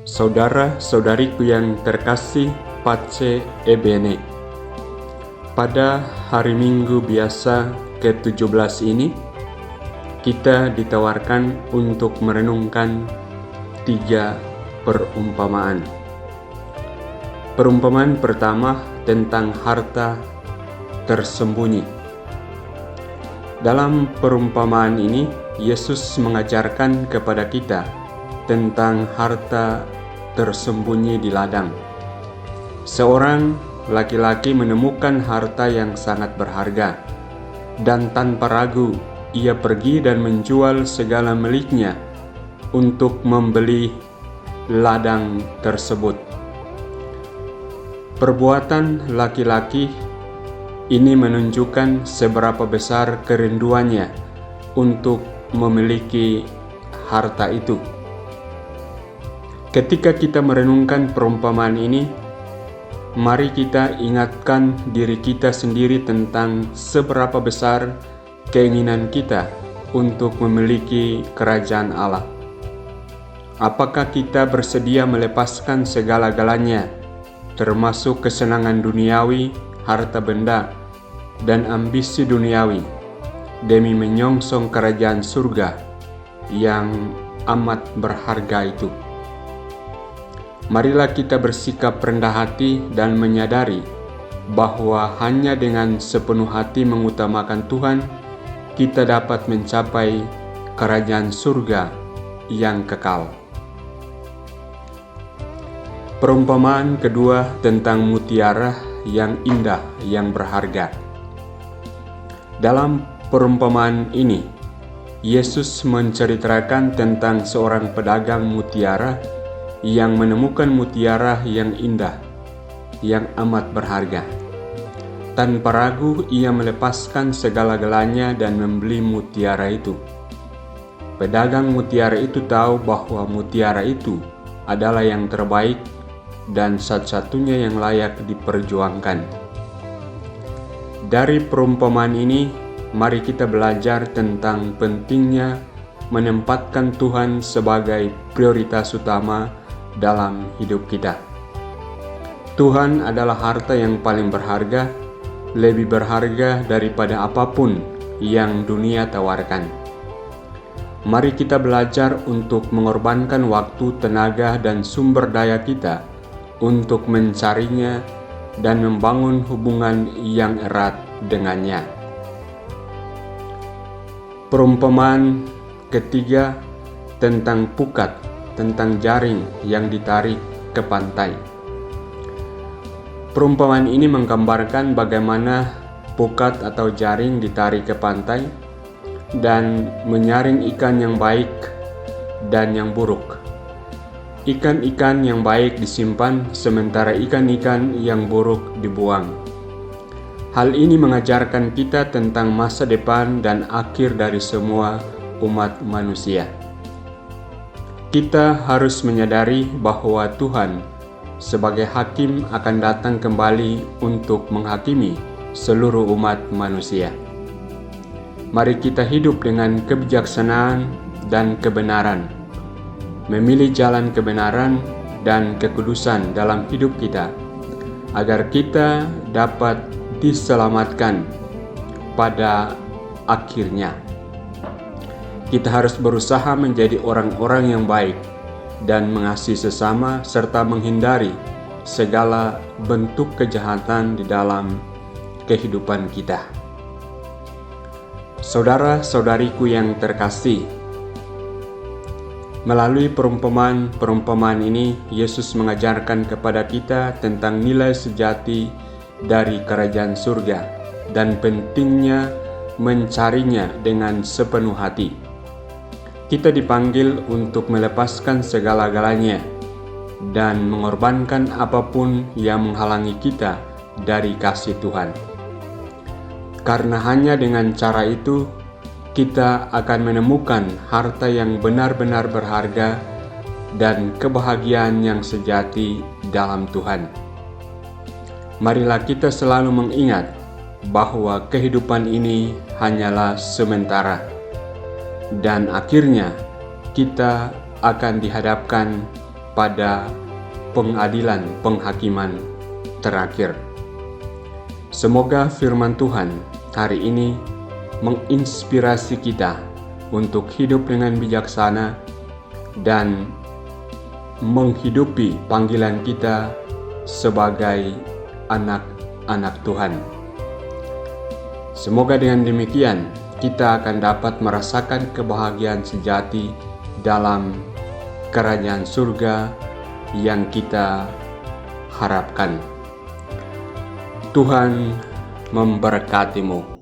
Saudara-saudariku yang terkasih, Pace Ebene. Pada hari Minggu biasa ke-17 ini, kita ditawarkan untuk merenungkan 3 perumpamaan. Perumpamaan pertama tentang harta tersembunyi. Dalam perumpamaan ini, Yesus mengajarkan kepada kita tentang harta tersembunyi di ladang. Seorang laki-laki menemukan harta yang sangat berharga, dan tanpa ragu ia pergi dan menjual segala miliknya untuk membeli ladang tersebut. Perbuatan laki-laki ini menunjukkan seberapa besar kerinduannya untuk memiliki harta itu. Ketika kita merenungkan perumpamaan ini, mari kita ingatkan diri kita sendiri tentang seberapa besar keinginan kita untuk memiliki kerajaan Allah. Apakah kita bersedia melepaskan segala-galanya, termasuk kesenangan duniawi, harta benda, dan ambisi duniawi, demi menyongsong kerajaan surga yang amat berharga itu? Marilah kita bersikap rendah hati dan menyadari bahwa hanya dengan sepenuh hati mengutamakan Tuhan, kita dapat mencapai kerajaan surga yang kekal. Perumpamaan kedua tentang mutiara yang indah yang berharga. Dalam perumpamaan ini, Yesus menceritakan tentang seorang pedagang mutiara yang menemukan mutiara yang indah, yang amat berharga. Tanpa ragu ia melepaskan segala-galanya dan membeli mutiara itu. Pedagang mutiara itu tahu bahwa mutiara itu adalah yang terbaik dan satu-satunya yang layak diperjuangkan. Dari perumpamaan ini, mari kita belajar tentang pentingnya menempatkan Tuhan sebagai prioritas utama dalam hidup kita. Tuhan adalah harta yang paling berharga, lebih berharga daripada apapun yang dunia tawarkan. Mari kita belajar untuk mengorbankan waktu, tenaga, dan sumber daya kita untuk mencarinya dan membangun hubungan yang erat dengannya. Perumpamaan ketiga tentang pukat, tentang jaring yang ditarik ke pantai. Perumpamaan ini menggambarkan bagaimana pukat atau jaring ditarik ke pantai dan menyaring ikan yang baik dan yang buruk. Ikan-ikan yang baik disimpan, sementara ikan-ikan yang buruk dibuang. Hal ini mengajarkan kita tentang masa depan dan akhir dari semua umat manusia. Kita harus menyadari bahwa Tuhan sebagai hakim akan datang kembali untuk menghakimi seluruh umat manusia. Mari kita hidup dengan kebijaksanaan dan kebenaran, memilih jalan kebenaran dan kekudusan dalam hidup kita, agar kita dapat diselamatkan pada akhirnya. Kita harus berusaha menjadi orang-orang yang baik dan mengasihi sesama serta menghindari segala bentuk kejahatan di dalam kehidupan kita. Saudara-saudariku yang terkasih, melalui perumpamaan ini, Yesus mengajarkan kepada kita tentang nilai sejati dari kerajaan surga dan pentingnya mencarinya dengan sepenuh hati. Kita dipanggil untuk melepaskan segala-galanya dan mengorbankan apapun yang menghalangi kita dari kasih Tuhan. Karena hanya dengan cara itu, kita akan menemukan harta yang benar-benar berharga dan kebahagiaan yang sejati dalam Tuhan. Marilah kita selalu mengingat bahwa kehidupan ini hanyalah sementara, dan akhirnya kita akan dihadapkan pada pengadilan penghakiman terakhir. Semoga firman Tuhan hari ini menginspirasi kita untuk hidup dengan bijaksana dan menghidupi panggilan kita sebagai anak-anak Tuhan. Semoga dengan demikian kita akan dapat merasakan kebahagiaan sejati dalam kerajaan surga yang kita harapkan. Tuhan memberkatimu.